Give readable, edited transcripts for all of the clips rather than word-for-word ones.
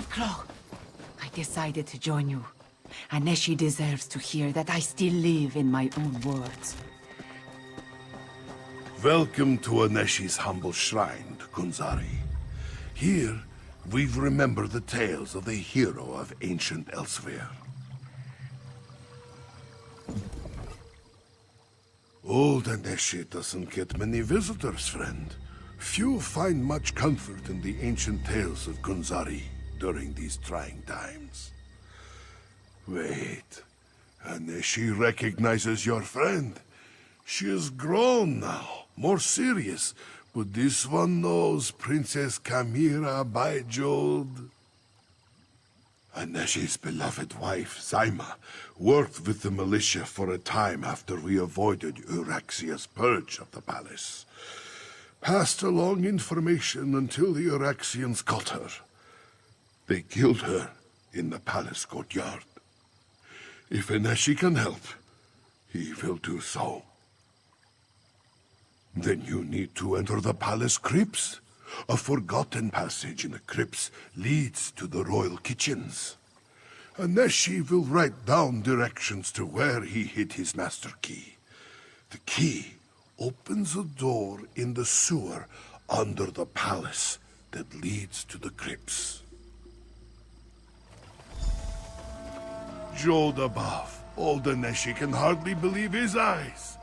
Claw. I decided to join you. Aneshi deserves to hear that I still live in my own words. Welcome to Aneshi's humble shrine, Kunzari. Here, we've remembered the tales of the hero of ancient Elsweyr. Old Aneshi doesn't get many visitors, friend. Few find much comfort in the ancient tales of Kunzari during these trying times. Wait, Aneshi recognizes your friend. She is grown now, more serious, but this one knows Princess Kamira Baijod. Aneshi's beloved wife, Zaima, worked with the militia for a time after we avoided Euraxia's purge of the palace. Passed along information until the Euraxians caught her. They killed her in the palace courtyard. If Aneshi can help, he will do so. Then you need to enter the palace crypts. A forgotten passage in the crypts leads to the royal kitchens. Aneshi will write down directions to where he hid his master key. The key opens a door in the sewer under the palace that leads to the crypts. Jode above, old Aneshi can hardly believe his eyes.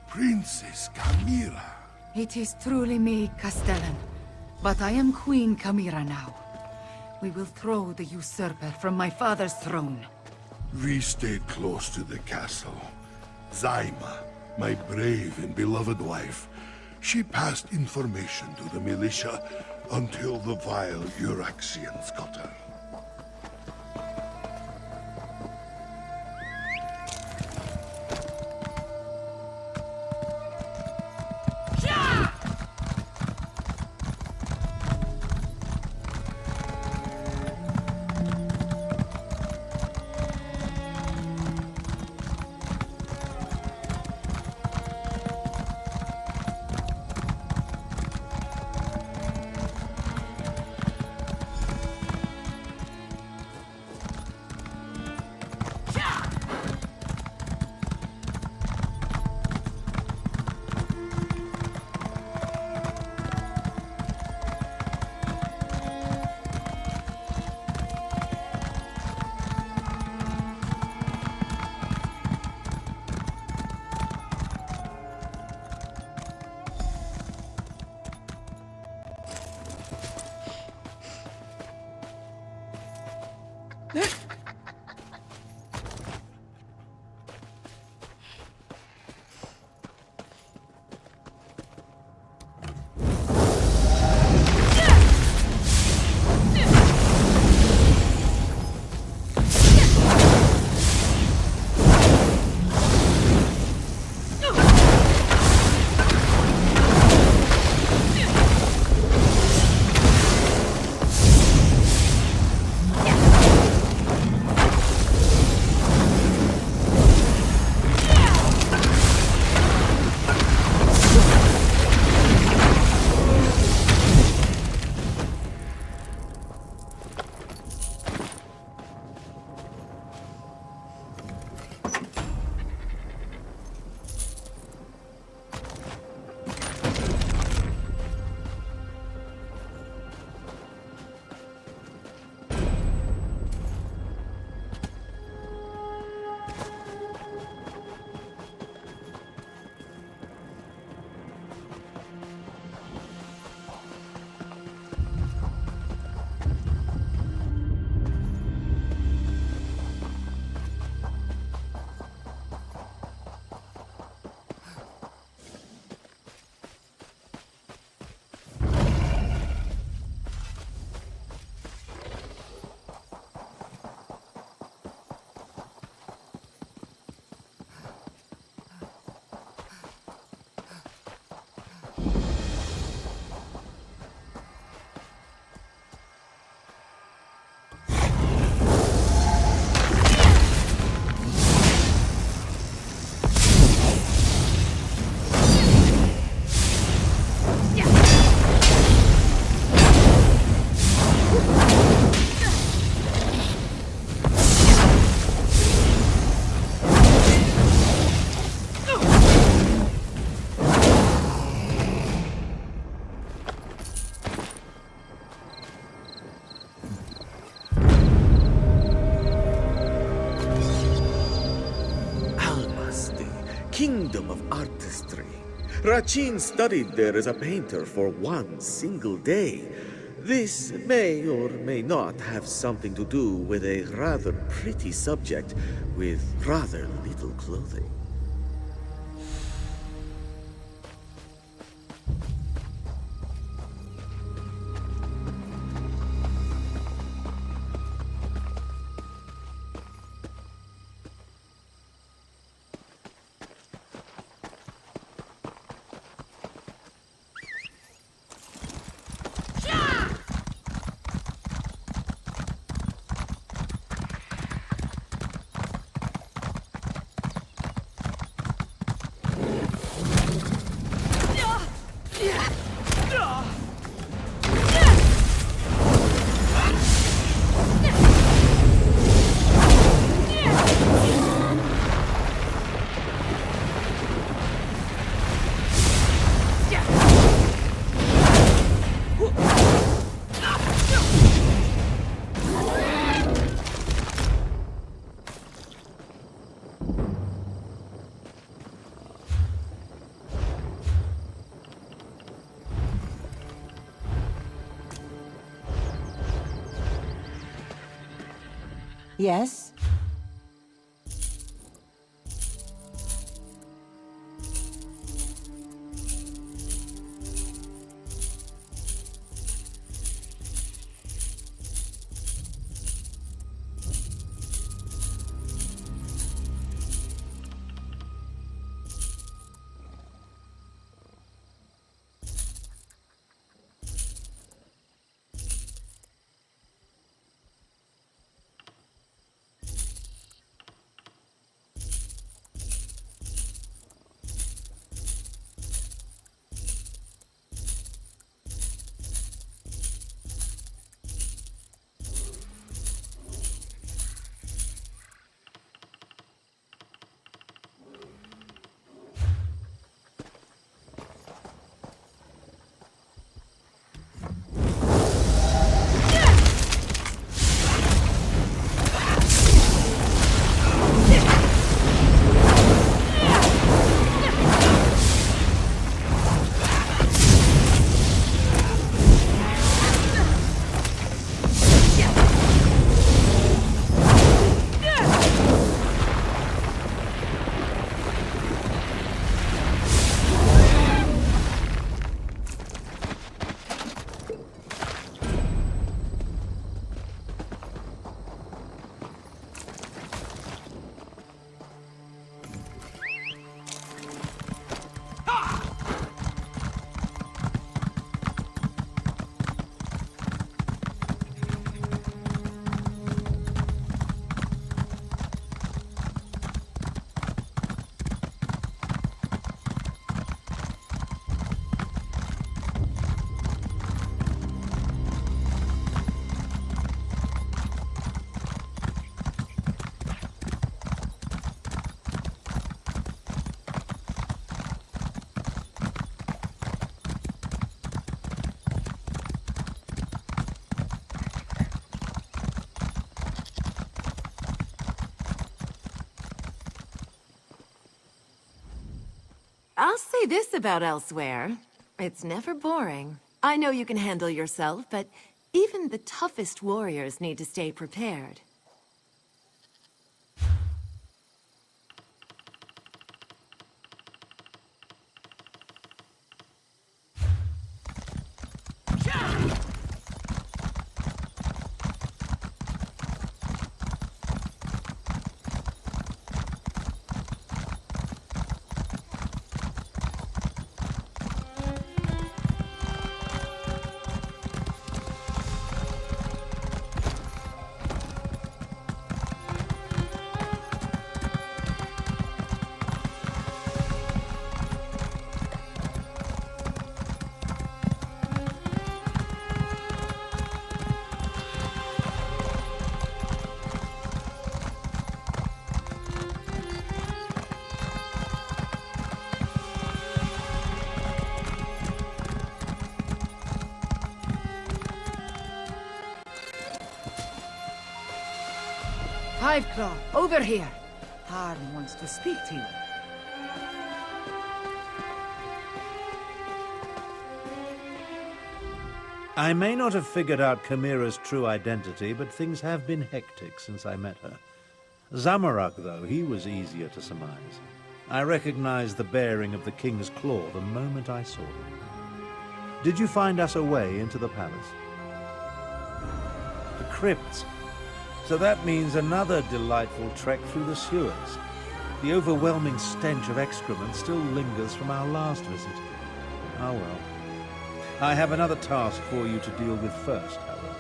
Princess Kamira. It is truly me, Castellan. But I am Queen Kamira now. We will throw the usurper from my father's throne. We stayed close to the castle. Zaima, my brave and beloved wife, she passed information to the militia until the vile Euraxians got her. realm of artistry. Rachin studied there as a painter for one single day. This may or may not have something to do with a rather pretty subject with rather little clothing. Yes? I'll say this about Elsweyr. It's never boring. I know you can handle yourself, but even the toughest warriors need to stay prepared. Five Claw, over here. Tarn wants to speak to you. I may not have figured out Chimera's true identity, but things have been hectic since I met her. Zamorak, though, he was easier to surmise. I recognized the bearing of the King's Claw the moment I saw him. Did you find us a way into the palace? The crypts. So that means another delightful trek through the sewers. The overwhelming stench of excrement still lingers from our last visit. Ah well. I have another task for you to deal with first, however.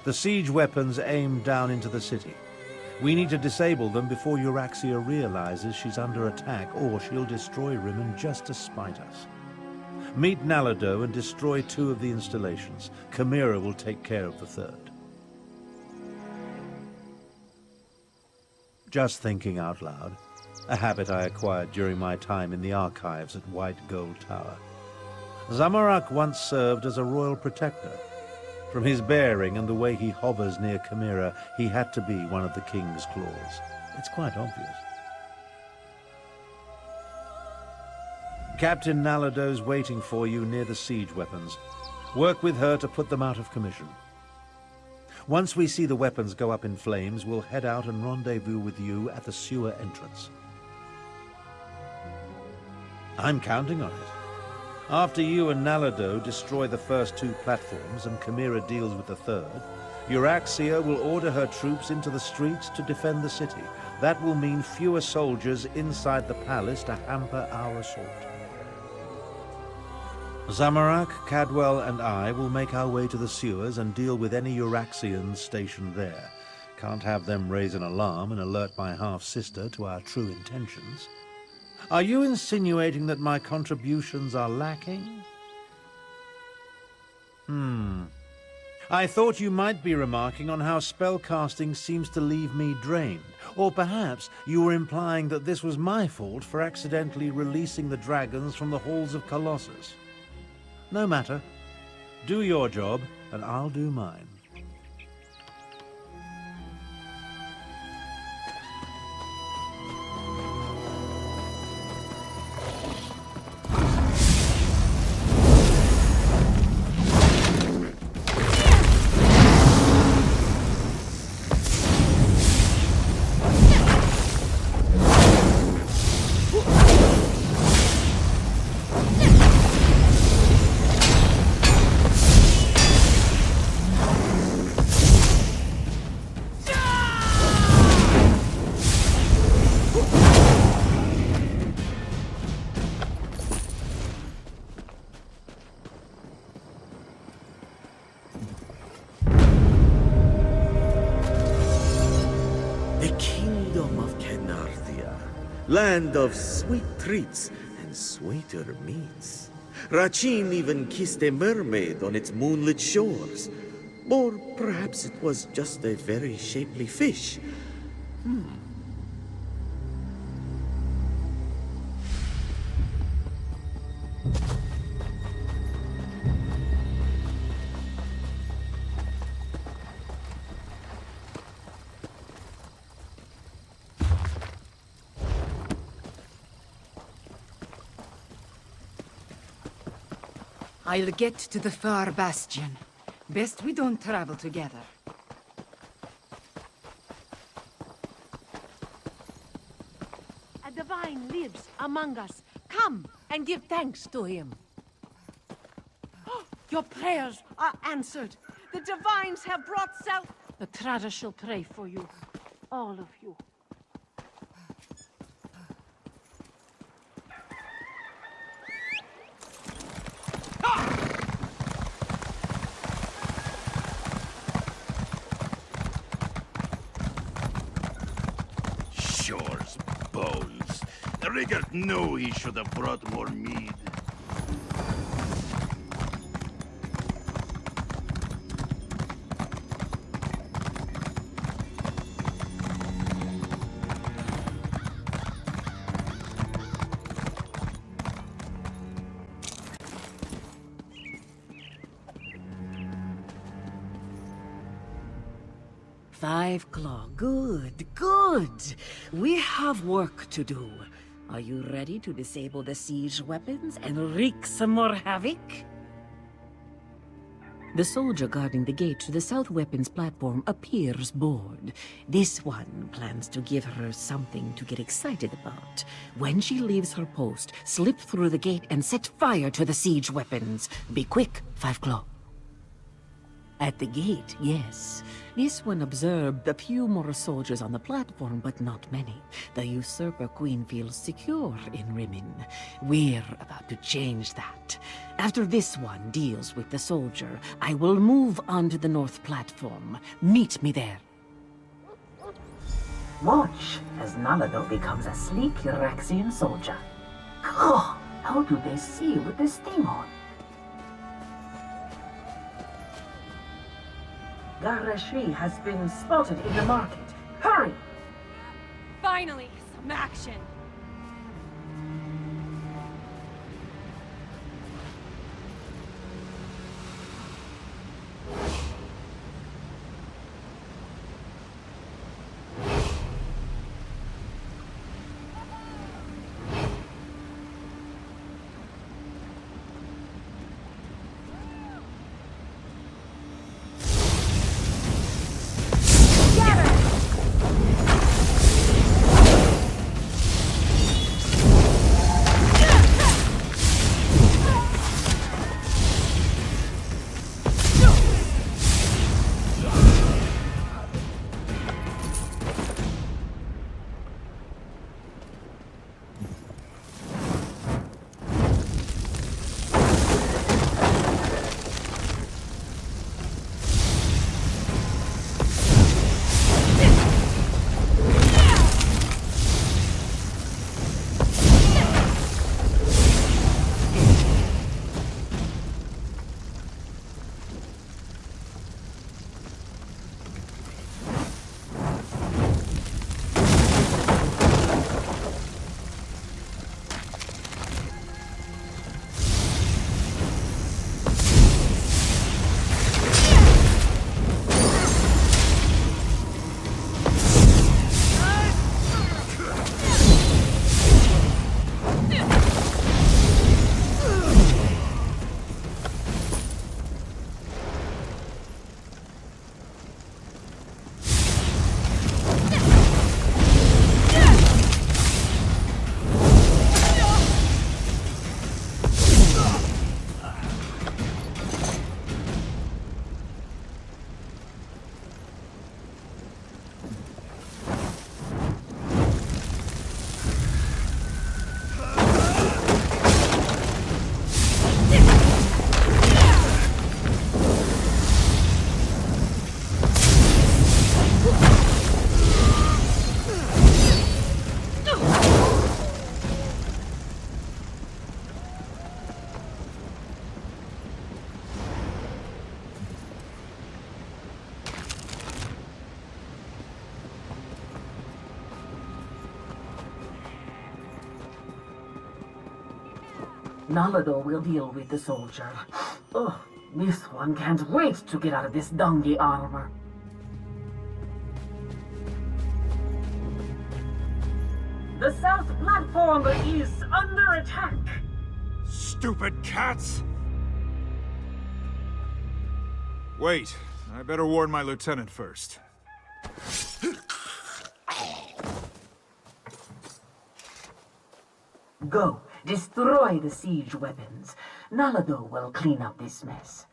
The siege weapons aim down into the city. We need to disable them before Euraxia realizes she's under attack, or she'll destroy Rimmon just to spite us. Meet Nalado and destroy 2 of the installations. Chimera will take care of the 3rd. Just thinking out loud. A habit I acquired during my time in the archives at White Gold Tower. Zamorak once served as a royal protector. From his bearing and the way he hovers near Chimera, he had to be one of the King's Claws. It's quite obvious. Captain Nalado's waiting for you near the siege weapons. Work with her to put them out of commission. Once we see the weapons go up in flames, we'll head out and rendezvous with you at the sewer entrance. I'm counting on it. After you and Nalado destroy the first 2 platforms and Chimera deals with the 3rd, Euraxia will order her troops into the streets to defend the city. That will mean fewer soldiers inside the palace to hamper our assault. Zamorak, Cadwell, and I will make our way to the sewers and deal with any Euraxians stationed there. Can't have them raise an alarm and alert my half-sister to our true intentions. Are you insinuating that my contributions are lacking? I thought you might be remarking on how spellcasting seems to leave me drained. Or perhaps you were implying that this was my fault for accidentally releasing the dragons from the halls of Colossus. No matter. Do your job, and I'll do mine. Land of sweet treats and sweeter meats. Rachin even kissed a mermaid on its moonlit shores. Or perhaps it was just a very shapely fish. I'll get to the far bastion. Best we don't travel together. A divine lives among us. Come and give thanks to him. Your prayers are answered. The divines have brought self. The Trader shall pray for you. All of you. Shore's bones. The Riggert knew he should have brought more mead. Five Claw. Good, good. We have work to do. Are you ready to disable the siege weapons and wreak some more havoc? The soldier guarding the gate to the south weapons platform appears bored. This one plans to give her something to get excited about. When she leaves her post, slip through the gate and set fire to the siege weapons. Be quick, Five Claw. At the gate, yes. This one observed a few more soldiers on the platform, but not many. The usurper queen feels secure in Rimmon. We're about to change that. After this one deals with the soldier, I will move on to the north platform. Meet me there. Watch as Nalado becomes a sleek Uraxian soldier. Oh, how do they see with this thing on? Garashi has been spotted in the market. Hurry! Finally, some action! Nalado will deal with the soldier. Oh, this one can't wait to get out of this dungy armor. The south platform is under attack. Stupid cats! Wait, I better warn my lieutenant first. Go, destroy the siege weapons. Nalado will clean up this mess.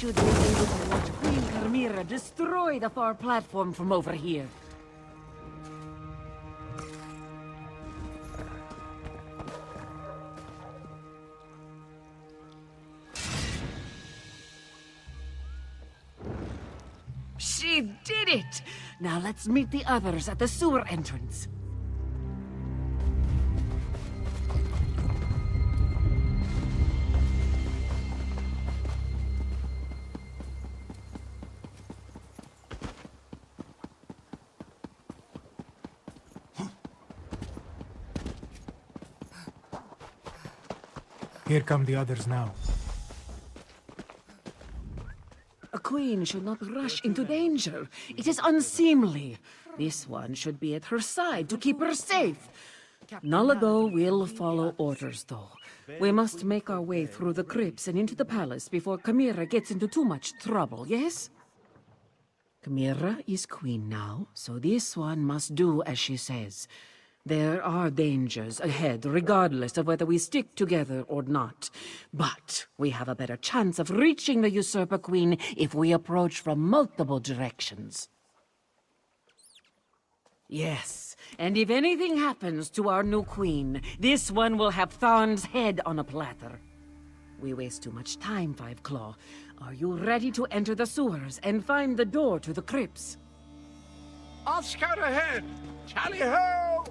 should be able to watch Queen Chimera destroy the far platform from over here. She did it! Now let's meet the others at the sewer entrance. Here come the others now. A queen should not rush into danger. It is unseemly. This one should be at her side to keep her safe. Nalago will follow orders, though. We must make our way through the crypts and into the palace before Chimera gets into too much trouble, yes? Chimera is queen now, so this one must do as she says. There are dangers ahead, regardless of whether we stick together or not. But we have a better chance of reaching the Usurper Queen if we approach from multiple directions. Yes, and if anything happens to our new queen, this one will have Tharn's head on a platter. We waste too much time, Five Claw. Are you ready to enter the sewers and find the door to the crypts? I'll scout ahead! Tally-ho!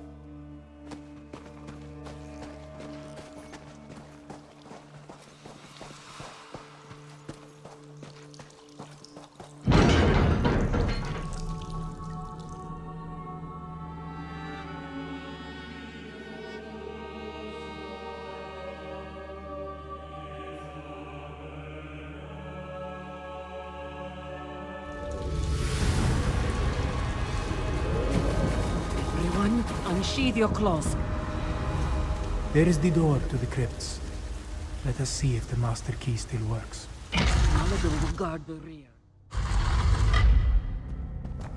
Everyone, unsheathe your claws. There is the door to the crypts. Let us see if the master key still works. Nalago will guard the rear.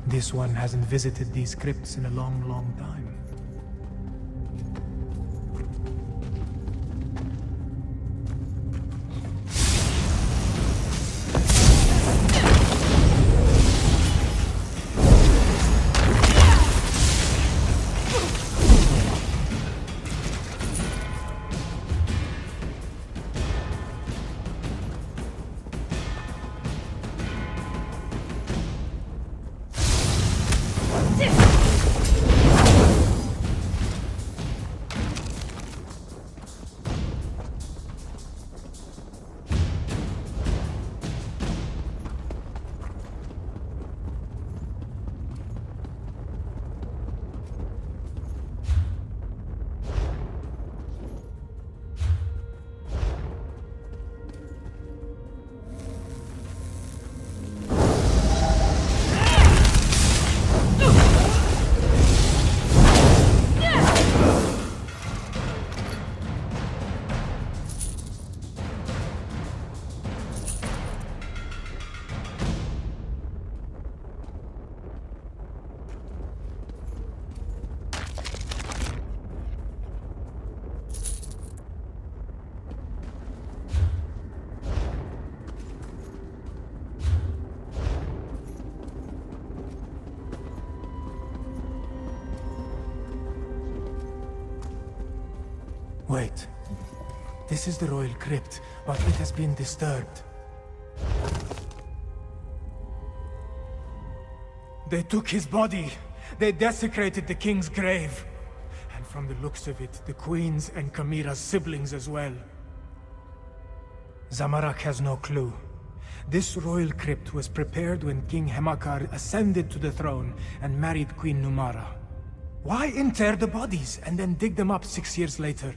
This one hasn't visited these crypts in a long, long time. Wait. This is the royal crypt, but it has been disturbed. They took his body. They desecrated the king's grave. And from the looks of it, the queen's and Chimera's siblings as well. Zamorak has no clue. This royal crypt was prepared when King Hemakar ascended to the throne and married Queen Numara. Why inter the bodies and then dig them up 6 years later?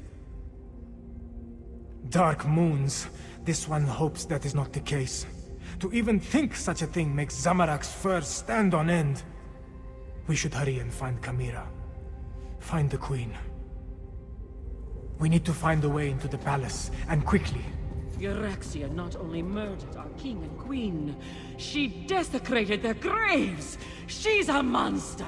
Dark moons. This one hopes that is not the case. To even think such a thing makes Zamorak's fur stand on end. We should hurry and find Chimera. Find the queen. We need to find a way into the palace, and quickly. Euraxia not only murdered our king and queen, she desecrated their graves! She's a monster!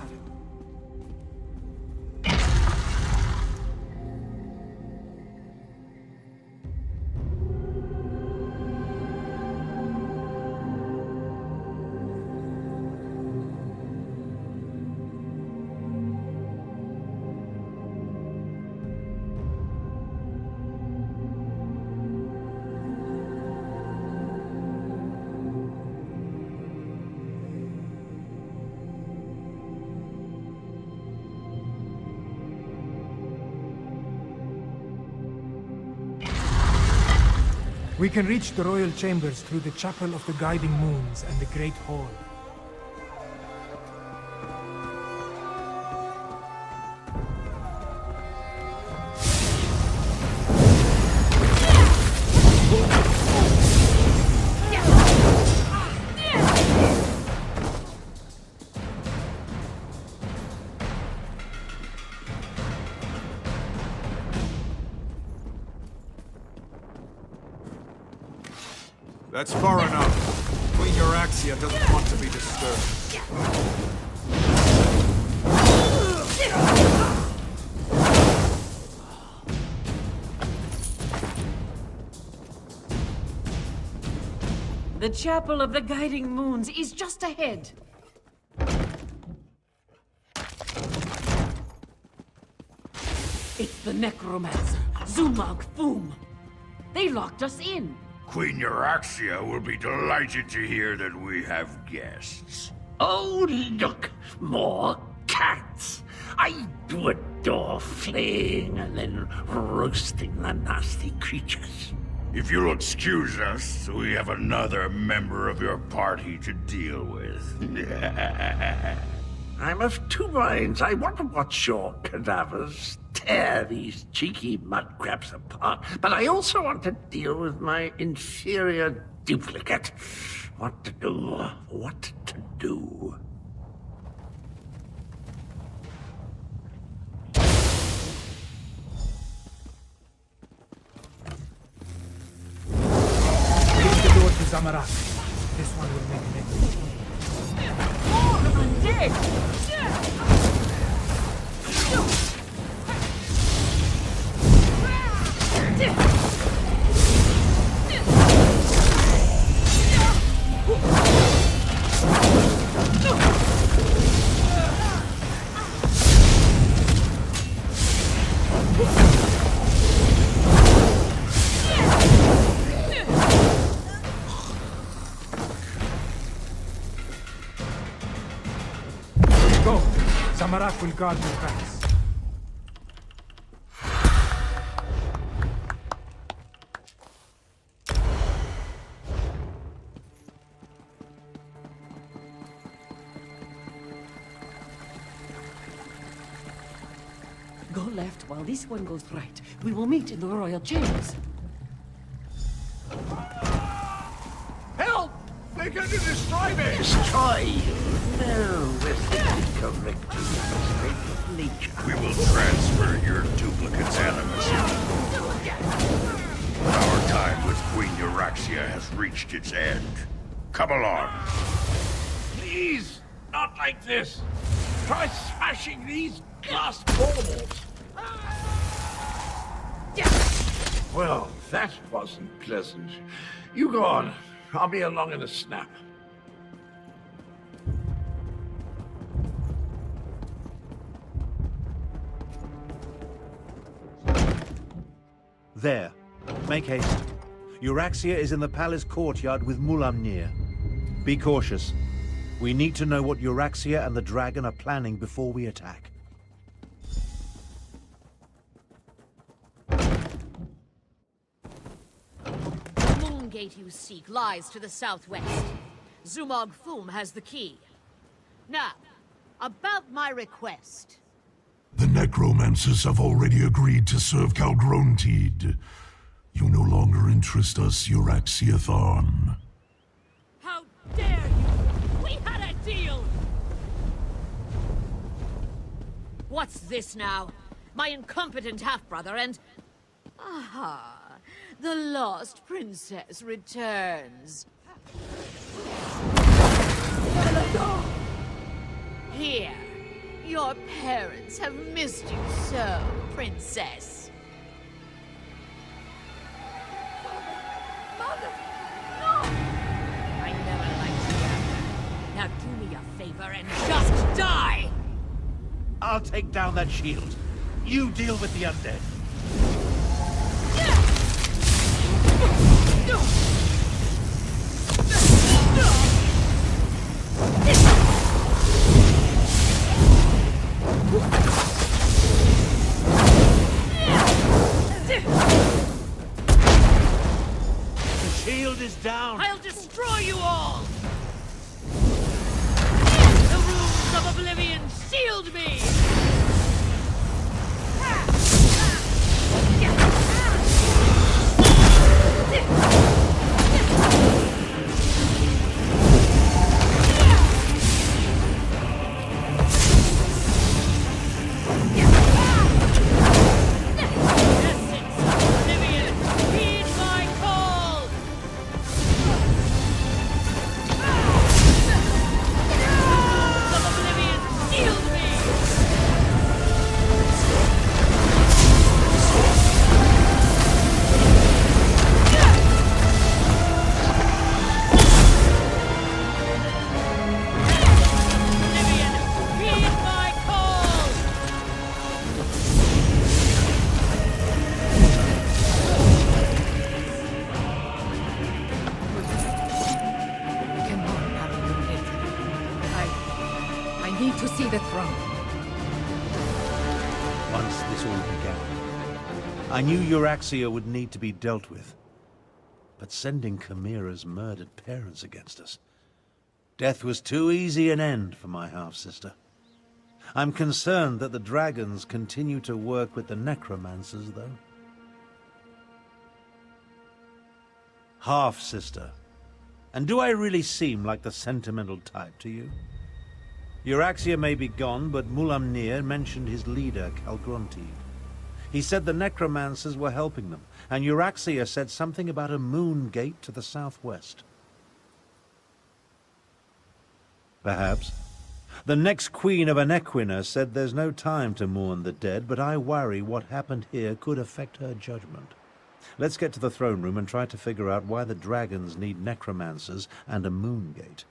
We can reach the royal chambers through the Chapel of the Guiding Moons and the Great Hall. That's far enough. Queen Euraxia doesn't want to be disturbed. The Chapel of the Guiding Moons is just ahead. It's the necromancer, Zumag Foom. They locked us in. Queen Euraxia will be delighted to hear that we have guests. Oh, look, more cats. I do adore flaying and then roasting the nasty creatures. If you'll excuse us, we have another member of your party to deal with. I'm of two minds. I want to watch your cadavers tear these cheeky mudcrabs apart, but I also want to deal with my inferior duplicate. What to do? What to do? Leave the door to Zamarak. This one will make an exit. More undead! Go! Zamarak will guard the cracks. Go left while this one goes right. We will meet in the royal chambers. Help! They're going to destroy me! Destroy you? No, we're simply correcting a mistake of nature. We will transfer your duplicate's animus. Our time with Queen Euraxia has reached its end. Come along. Please, not like this. Try smashing these glass baubles. Well, that wasn't pleasant. You go on. I'll be along in a snap. There. Make haste. Euraxia is in the palace courtyard with Mulamnir. Be cautious. We need to know what Euraxia and the dragon are planning before we attack. The moon gate you seek lies to the southwest. Zumag Foom has the key. Now, about my request. The necromancers have already agreed to serve Calgrontid. You no longer interest us, Euraxia Tharn. How dare you! We had a deal! What's this now? My incompetent half-brother and... Aha! The lost princess returns. Here. Your parents have missed you so, princess. Mother! No! I never liked you. Now do me a favor and just die! I'll take down that shield. You deal with the undead. down! I'll destroy you all! The runes of Oblivion shield me! To see the throne. Once this all began, I knew Euraxia would need to be dealt with. But sending Chimera's murdered parents against us, death was too easy an end for my half-sister. I'm concerned that the dragons continue to work with the necromancers, though. Half-sister. And do I really seem like the sentimental type to you? Euraxia may be gone, but Mulamnir mentioned his leader, Calgronti. He said the necromancers were helping them, and Euraxia said something about a moon gate to the southwest. Perhaps. The next queen of Anequina said there's no time to mourn the dead, but I worry what happened here could affect her judgment. Let's get to the throne room and try to figure out why the dragons need necromancers and a moon gate.